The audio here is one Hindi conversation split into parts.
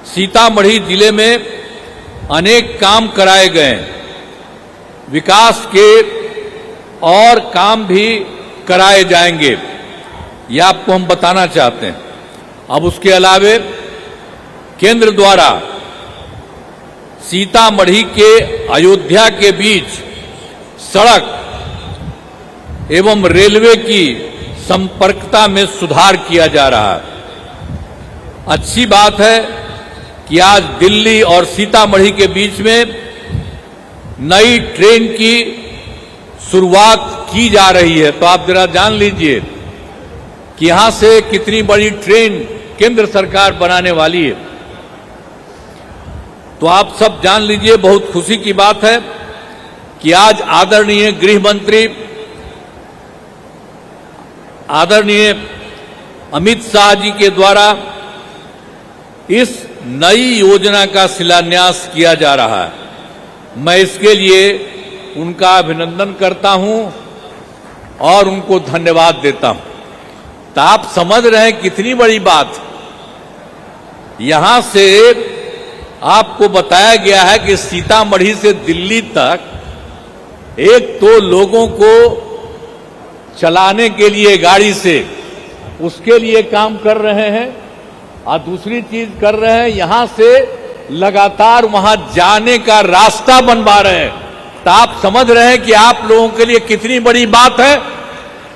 सीतामढ़ी जिले में अनेक काम कराए गए, विकास के और काम भी कराए जाएंगे, यह आपको हम बताना चाहते हैं। अब उसके अलावे केंद्र द्वारा सीतामढ़ी के अयोध्या के बीच सड़क एवं रेलवे की संपर्कता में सुधार किया जा रहा है। अच्छी बात है कि आज दिल्ली और सीतामढ़ी के बीच में नई ट्रेन की शुरुआत की जा रही है। तो आप जरा जान लीजिए कि यहां से कितनी बड़ी ट्रेन केंद्र सरकार बनाने वाली है। तो आप सब जान लीजिए, बहुत खुशी की बात है कि आज आदरणीय गृह मंत्री आदरणीय अमित शाह जी के द्वारा इस नई योजना का शिलान्यास किया जा रहा है। मैं इसके लिए उनका अभिनंदन करता हूं और उनको धन्यवाद देता हूं। तो आप समझ रहे हैं कितनी बड़ी बात। यहां से आपको बताया गया है कि सीतामढ़ी से दिल्ली तक एक तो लोगों को चलाने के लिए गाड़ी से उसके लिए काम कर रहे हैं और दूसरी चीज कर रहे हैं, यहां से लगातार वहां जाने का रास्ता बनवा रहे हैं। तो आप समझ रहे हैं कि आप लोगों के लिए कितनी बड़ी बात है।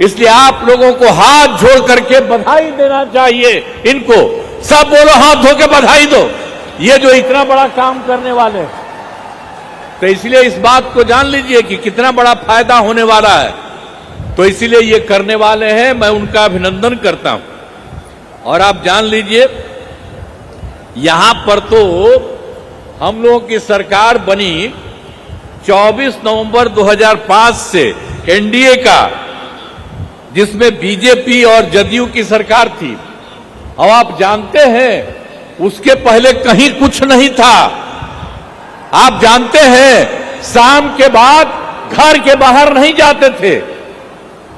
इसलिए आप लोगों को हाथ जोड़ करके बधाई देना चाहिए। इनको सब बोलो, हाथ धो के बधाई दो, ये जो इतना बड़ा काम करने वाले हैं। तो इसलिए इस बात को जान लीजिए कि कितना बड़ा फायदा होने वाला है। तो इसीलिए ये करने वाले हैं, मैं उनका अभिनंदन करता हूं। और आप जान लीजिए, यहां पर तो हम लोगों की सरकार बनी 24 नवंबर 2005 से एनडीए का, जिसमें बीजेपी और जदयू की सरकार थी। अब आप जानते हैं उसके पहले कहीं कुछ नहीं था। आप जानते हैं शाम के बाद घर के बाहर नहीं जाते थे।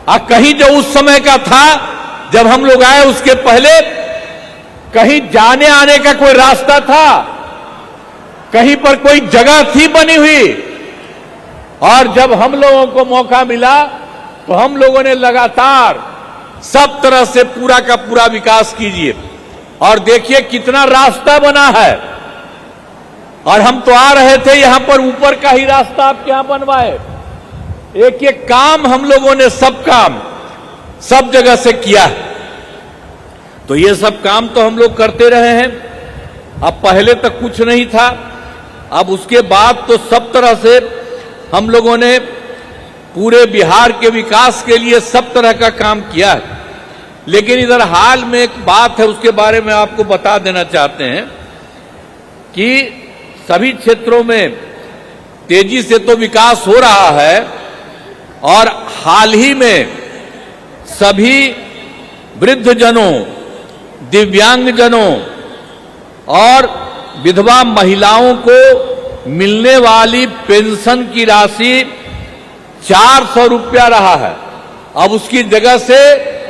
और कहीं जो उस समय का था जब हम लोग आए, उसके पहले कहीं जाने आने का कोई रास्ता था, कहीं पर कोई जगह थी बनी हुई। और जब हम लोगों को मौका मिला तो हम लोगों ने लगातार सब तरह से पूरा का पूरा विकास कीजिए। और देखिए कितना रास्ता बना है। और हम तो आ रहे थे यहां पर, ऊपर का ही रास्ता आप क्या बनवाए। एक एक काम हम लोगों ने, सब काम सब जगह से किया है। तो ये सब काम तो हम लोग करते रहे हैं। अब पहले तक कुछ नहीं था, अब उसके बाद तो सब तरह से हम लोगों ने पूरे बिहार के विकास के लिए सब तरह का काम किया है। लेकिन इधर हाल में एक बात है, उसके बारे में आपको बता देना चाहते हैं कि सभी क्षेत्रों में तेजी से तो विकास हो रहा है। और हाल ही में सभी वृद्धजनों, दिव्यांगजनों और विधवा महिलाओं को मिलने वाली पेंशन की राशि 400 रुपया रहा है। अब उसकी जगह से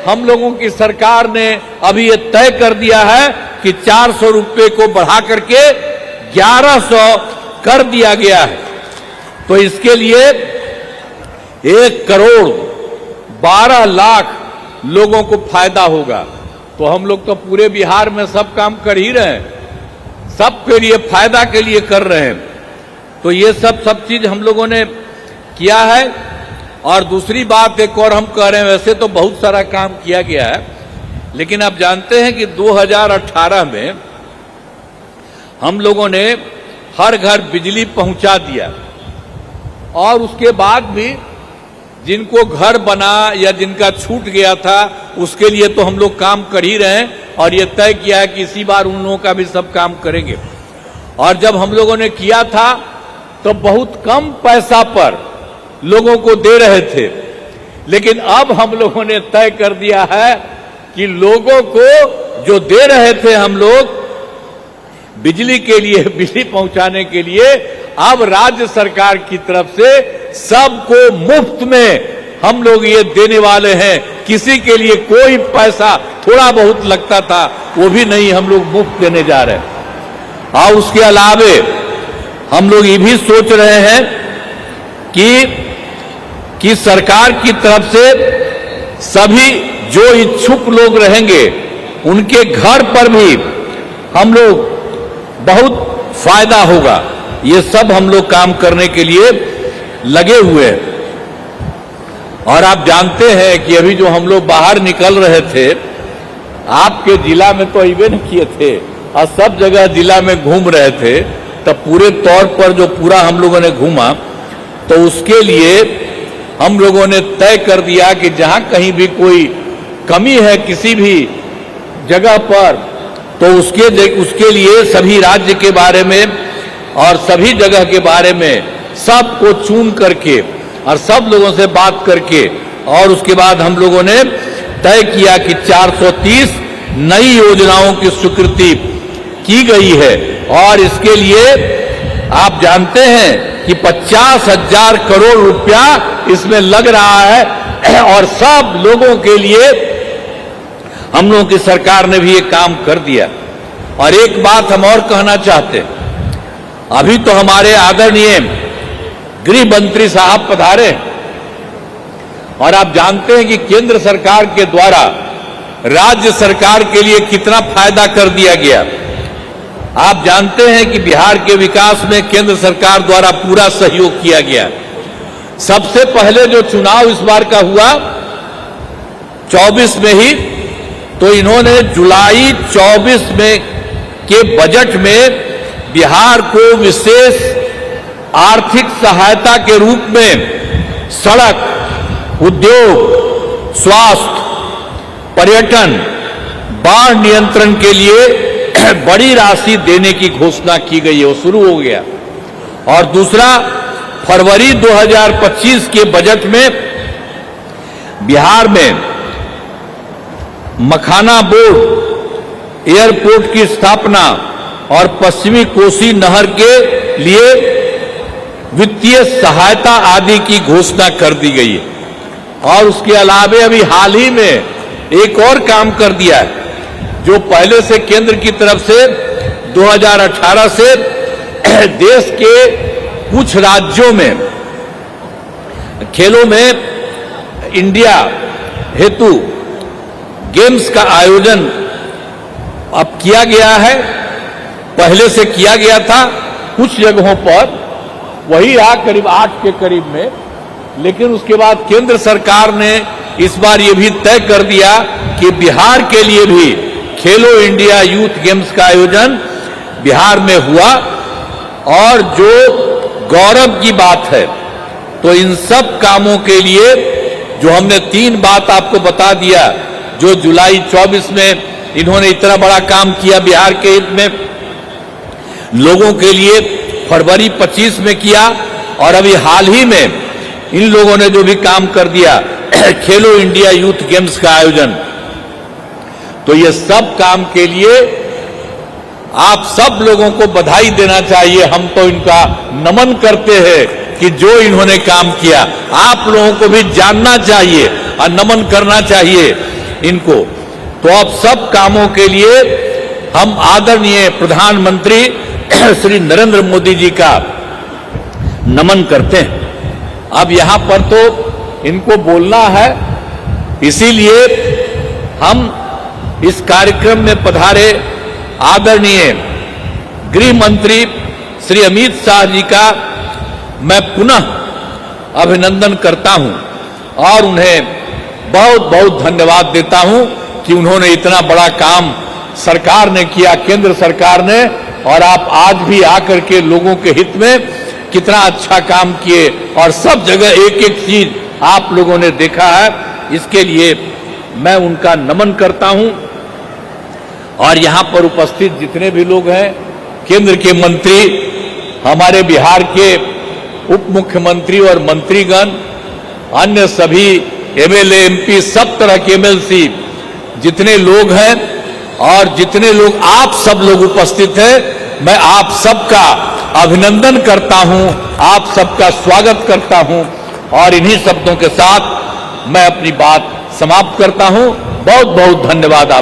हम लोगों की सरकार ने अभी ये तय कर दिया है कि 400 रुपये को बढ़ा करके 1100 कर दिया गया है। तो इसके लिए 1,12,00,000 लोगों को फायदा होगा। तो हम लोग तो पूरे बिहार में सब काम कर ही रहे हैं, सबके लिए फायदा के लिए कर रहे हैं। तो ये सब चीज हम लोगों ने किया है। और दूसरी बात एक और हम कह रहे हैं, वैसे तो बहुत सारा काम किया गया है, लेकिन आप जानते हैं कि 2018 में हम लोगों ने हर घर बिजली पहुंचा दिया। और उसके बाद भी जिनको घर बना या जिनका छूट गया था, उसके लिए तो हम लोग काम कर ही रहे हैं। और ये तय किया है कि इसी बार उन लोगों का भी सब काम करेंगे। और जब हम लोगों ने किया था तो बहुत कम पैसा पर लोगों को दे रहे थे, लेकिन अब हम लोगों ने तय कर दिया है कि लोगों को जो दे रहे थे हम लोग बिजली के लिए, बिजली पहुंचाने के लिए, अब राज्य सरकार की तरफ से सबको मुफ्त में हम लोग ये देने वाले हैं। किसी के लिए कोई पैसा थोड़ा बहुत लगता था वो भी नहीं, हम लोग मुफ्त देने जा रहे हैं। और उसके अलावे हम लोग ये भी सोच रहे हैं कि सरकार की तरफ से सभी जो इच्छुक लोग रहेंगे उनके घर पर भी हम लोग बहुत फायदा होगा। ये सब हम लोग काम करने के लिए लगे हुए हैं। और आप जानते हैं कि अभी जो हम लोग बाहर निकल रहे थे, आपके जिला में तो अइबे नहीं किए थे और सब जगह जिला में घूम रहे थे, तब पूरे तौर पर जो पूरा हम लोगों ने घूमा, तो उसके लिए हम लोगों ने तय कर दिया कि जहां कहीं भी कोई कमी है किसी भी जगह पर, तो उसके लिए सभी राज्य के बारे में और सभी जगह के बारे में सबको चुन करके और सब लोगों से बात करके, और उसके बाद हम लोगों ने तय किया कि 430 नई योजनाओं की स्वीकृति की गई है। और इसके लिए आप जानते हैं कि 50,000 करोड़ रुपया इसमें लग रहा है और सब लोगों के लिए हम लोगों की सरकार ने भी ये काम कर दिया। और एक बात हम और कहना चाहते हैं, अभी तो हमारे आदरणीय गृह मंत्री साहब पधारे और आप जानते हैं कि केंद्र सरकार के द्वारा राज्य सरकार के लिए कितना फायदा कर दिया गया। आप जानते हैं कि बिहार के विकास में केंद्र सरकार द्वारा पूरा सहयोग किया गया। सबसे पहले जो चुनाव इस बार का हुआ 24 में ही, तो इन्होंने जुलाई 24 में के बजट में बिहार को विशेष आर्थिक सहायता के रूप में सड़क, उद्योग, स्वास्थ्य, पर्यटन, बाढ़ नियंत्रण के लिए बड़ी राशि देने की घोषणा की गई है, वो शुरू हो गया। और दूसरा, फरवरी 2025 के बजट में बिहार में मखाना बोर्ड एयरपोर्ट की स्थापना और पश्चिमी कोसी नहर के लिए वित्तीय सहायता आदि की घोषणा कर दी गई है। और उसके अलावे अभी हाल ही में एक और काम कर दिया है, जो पहले से केंद्र की तरफ से 2018 से देश के कुछ राज्यों में खेलों में इंडिया हेतु गेम्स का आयोजन अब किया गया है। पहले से किया गया था कुछ जगहों पर, वही करीब 8 के करीब में, लेकिन उसके बाद केंद्र सरकार ने इस बार ये भी तय कर दिया कि बिहार के लिए भी खेलो इंडिया यूथ गेम्स का आयोजन बिहार में हुआ। और जो गौरव की बात है, तो इन सब कामों के लिए जो हमने 3 बात आपको बता दिया, जो जुलाई 24 में इन्होंने इतना बड़ा काम किया बिहार के हित में लोगों के लिए, फरवरी 25 में किया, और अभी हाल ही में इन लोगों ने जो भी काम कर दिया खेलो इंडिया यूथ गेम्स का आयोजन, तो ये सब काम के लिए आप सब लोगों को बधाई देना चाहिए। हम तो इनका नमन करते हैं कि जो इन्होंने काम किया, आप लोगों को भी जानना चाहिए और नमन करना चाहिए इनको। तो अब सब कामों के लिए हम आदरणीय प्रधानमंत्री श्री नरेंद्र मोदी जी का नमन करते हैं। अब यहां पर तो इनको बोलना है, इसीलिए हम इस कार्यक्रम में पधारे आदरणीय गृह मंत्री श्री अमित शाह जी का मैं पुनः अभिनंदन करता हूं और उन्हें बहुत बहुत धन्यवाद देता हूं कि उन्होंने इतना बड़ा काम सरकार ने किया, केंद्र सरकार ने, और आप आज भी आकर के लोगों के हित में कितना अच्छा काम किए और सब जगह एक एक चीज आप लोगों ने देखा है। इसके लिए मैं उनका नमन करता हूं। और यहां पर उपस्थित जितने भी लोग हैं, केंद्र के मंत्री, हमारे बिहार के उप मुख्यमंत्री और मंत्रीगण, अन्य सभी एमएलए एमपी, सब तरह के एमएलसी जितने लोग हैं और जितने लोग आप सब लोग उपस्थित हैं, मैं आप सबका अभिनंदन करता हूं, आप सबका स्वागत करता हूं और इन्हीं शब्दों के साथ मैं अपनी बात समाप्त करता हूं। बहुत बहुत धन्यवाद।